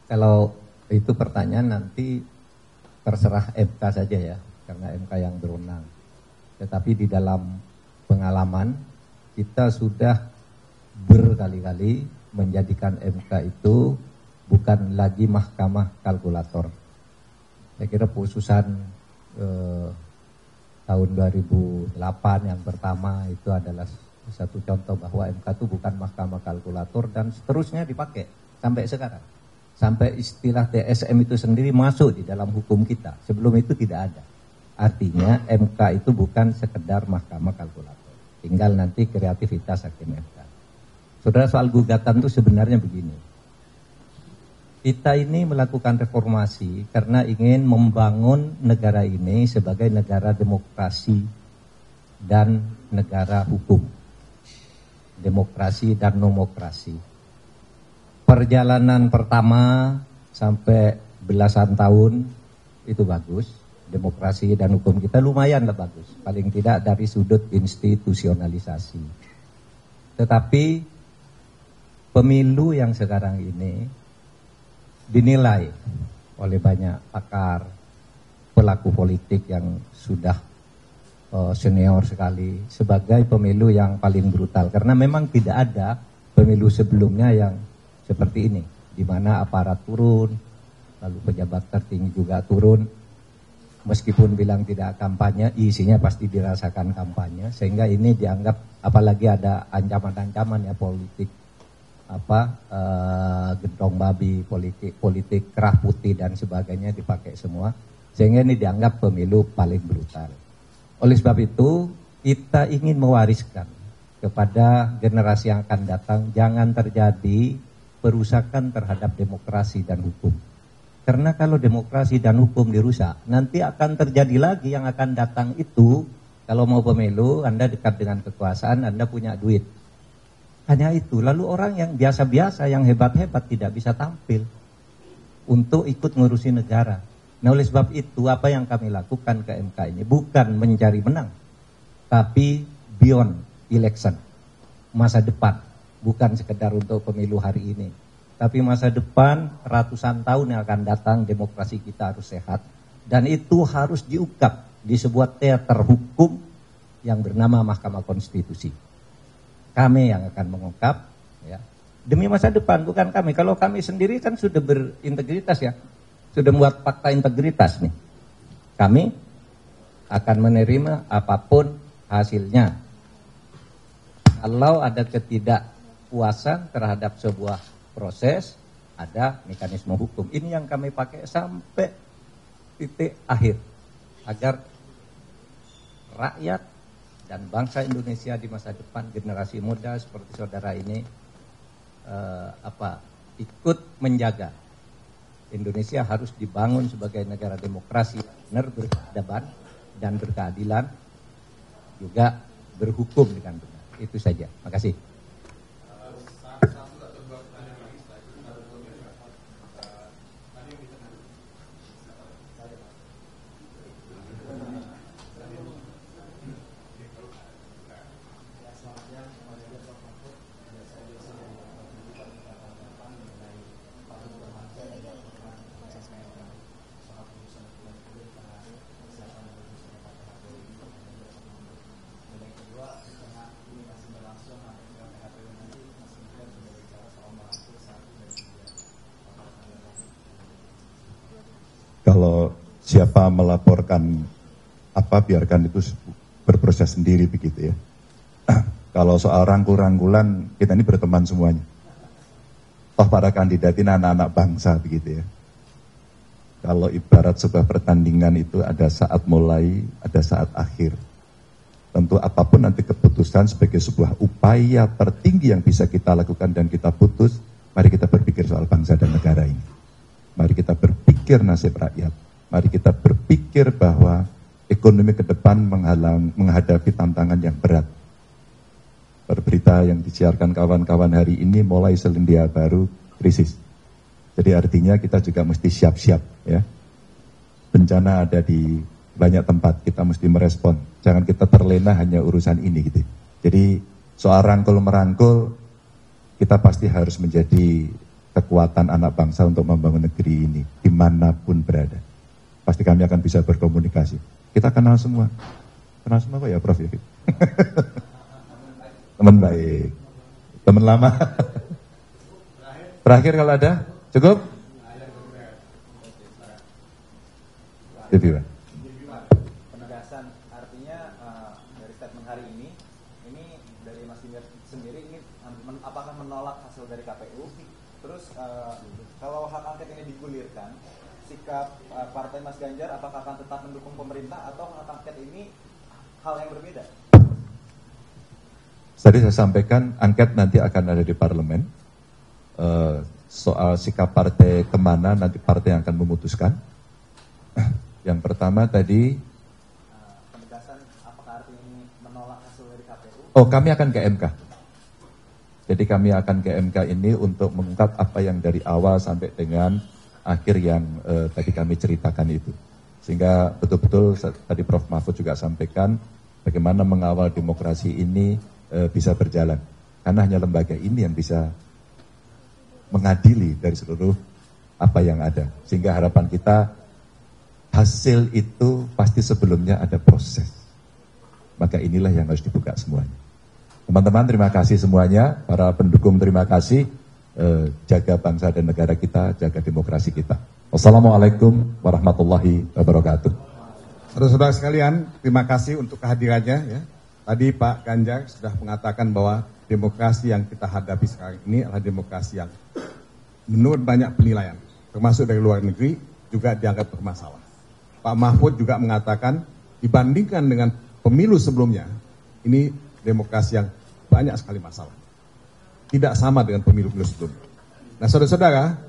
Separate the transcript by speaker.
Speaker 1: Kalau itu pertanyaan nanti terserah MK saja ya, karena MK yang berwenang. Tetapi di dalam pengalaman kita sudah berkali-kali menjadikan MK itu bukan lagi mahkamah kalkulator. Saya kira putusan tahun 2008 yang pertama itu adalah satu contoh bahwa MK itu bukan mahkamah kalkulator, dan seterusnya dipakai sampai sekarang. Sampai istilah TSM itu sendiri masuk di dalam hukum kita. Sebelum itu tidak ada. Artinya MK itu bukan sekedar mahkamah kalkulator. Tinggal nanti kreativitas hakim MK. Saudara, soal gugatan itu sebenarnya begini. Kita ini melakukan reformasi karena ingin membangun negara ini sebagai negara demokrasi dan negara hukum. Demokrasi dan nomokrasi. Perjalanan pertama sampai belasan tahun itu bagus. Demokrasi dan hukum kita lumayan lah bagus. Paling tidak dari sudut institusionalisasi. Tetapi pemilu yang sekarang ini dinilai oleh banyak pakar, pelaku politik yang sudah senior sekali sebagai pemilu yang paling brutal. Karena memang tidak ada pemilu sebelumnya yang seperti ini, di mana aparat turun, lalu pejabat tertinggi juga turun, meskipun bilang tidak kampanye, isinya pasti dirasakan kampanye, sehingga ini dianggap, apalagi ada ancaman-ancaman ya politik, gentong babi, politik kerah putih dan sebagainya dipakai semua, sehingga ini dianggap pemilu paling brutal. Oleh sebab itu, kita ingin mewariskan kepada generasi yang akan datang, jangan terjadi perusakan terhadap demokrasi dan hukum. Karena kalau demokrasi dan hukum dirusak, nanti akan terjadi lagi yang akan datang itu, kalau mau pemilu, Anda dekat dengan kekuasaan, Anda punya duit. Hanya itu, lalu orang yang biasa-biasa, yang hebat-hebat tidak bisa tampil untuk ikut ngurusi negara. Nah, oleh sebab itu, apa yang kami lakukan ke MK ini bukan mencari menang, tapi beyond election, masa depan. Bukan sekedar untuk pemilu hari ini, tapi masa depan ratusan tahun yang akan datang demokrasi kita harus sehat, dan itu harus diungkap di sebuah teater hukum yang bernama Mahkamah Konstitusi. Kami yang akan mengungkap ya, demi masa depan, bukan kami. Kalau kami sendiri kan sudah berintegritas ya, sudah membuat fakta integritas nih. Kami akan menerima apapun hasilnya. Kalau ada ketidakpuasan terhadap sebuah proses, ada mekanisme hukum. Ini yang kami pakai sampai titik akhir, agar rakyat dan bangsa Indonesia di masa depan, generasi muda seperti saudara ini ikut menjaga Indonesia harus dibangun sebagai negara demokrasi, benar, berkeadaban dan berkeadilan, juga berhukum dengan benar. Itu saja. Makasih.
Speaker 2: Kalau siapa melaporkan apa, biarkan itu berproses sendiri begitu ya. Kalau soal rangkul-rangkulan, kita ini berteman semuanya. Toh para kandidat ini anak-anak bangsa begitu ya. Kalau ibarat sebuah pertandingan itu ada saat mulai, ada saat akhir. Tentu apapun nanti keputusan sebagai sebuah upaya tertinggi yang bisa kita lakukan dan kita putus, mari kita berpikir soal bangsa dan negara ini. Mari kita berpikir nasib rakyat. Mari kita berpikir bahwa ekonomi ke depan menghadapi tantangan yang berat. Berberita yang disiarkan kawan-kawan hari ini mulai Selandia Baru krisis. Jadi artinya kita juga mesti siap-siap ya. Bencana ada di banyak tempat, kita mesti merespon. Jangan kita terlena hanya urusan ini gitu. Jadi soal rangkul-merangkul, kita pasti harus menjadi kekuatan anak bangsa untuk membangun negeri ini dimanapun berada. Pasti kami akan bisa berkomunikasi. Kita kenal semua kok ya Prof. Teman baik, teman lama. Terakhir kalau ada, cukup?
Speaker 3: Penegasan artinya dari statement hari ini dari Mas Ganjar sendiri ini apakah menolak hasil dari KPU? Terus kalau hak angket ini digulirkan, sikap partai Mas Ganjar apakah akan tetap mendukung pemerintah atau hak angket ini hal yang berbeda?
Speaker 2: Tadi saya sampaikan angket nanti akan ada di parlemen. Soal sikap partai kemana nanti partai yang akan memutuskan. Yang pertama tadi
Speaker 3: penegasan apakah artinya ini menolak hasil dari KPU?
Speaker 2: Oh, kami akan ke MK. Jadi kami akan ke MK ini untuk mengungkap apa yang dari awal sampai dengan akhir yang tadi kami ceritakan itu. Sehingga betul-betul tadi Prof. Mahfud juga sampaikan bagaimana mengawal demokrasi ini bisa berjalan. Karena hanya lembaga ini yang bisa mengadili dari seluruh apa yang ada. Sehingga harapan kita hasil itu pasti sebelumnya ada proses. Maka inilah yang harus dibuka semuanya. Teman-teman terima kasih semuanya, para pendukung terima kasih, jaga bangsa dan negara kita, jaga demokrasi kita. Wassalamualaikum warahmatullahi wabarakatuh.
Speaker 4: Saudara-saudara sekalian, terima kasih untuk kehadirannya. Ya. Tadi Pak Ganjar sudah mengatakan bahwa demokrasi yang kita hadapi sekarang ini adalah demokrasi yang menurut banyak penilaian, termasuk dari luar negeri, juga dianggap bermasalah. Pak Mahfud juga mengatakan dibandingkan dengan pemilu sebelumnya, ini demokrasi yang banyak sekali masalah. Tidak sama dengan pemilu-pemilu sebelumnya. Nah saudara-saudara,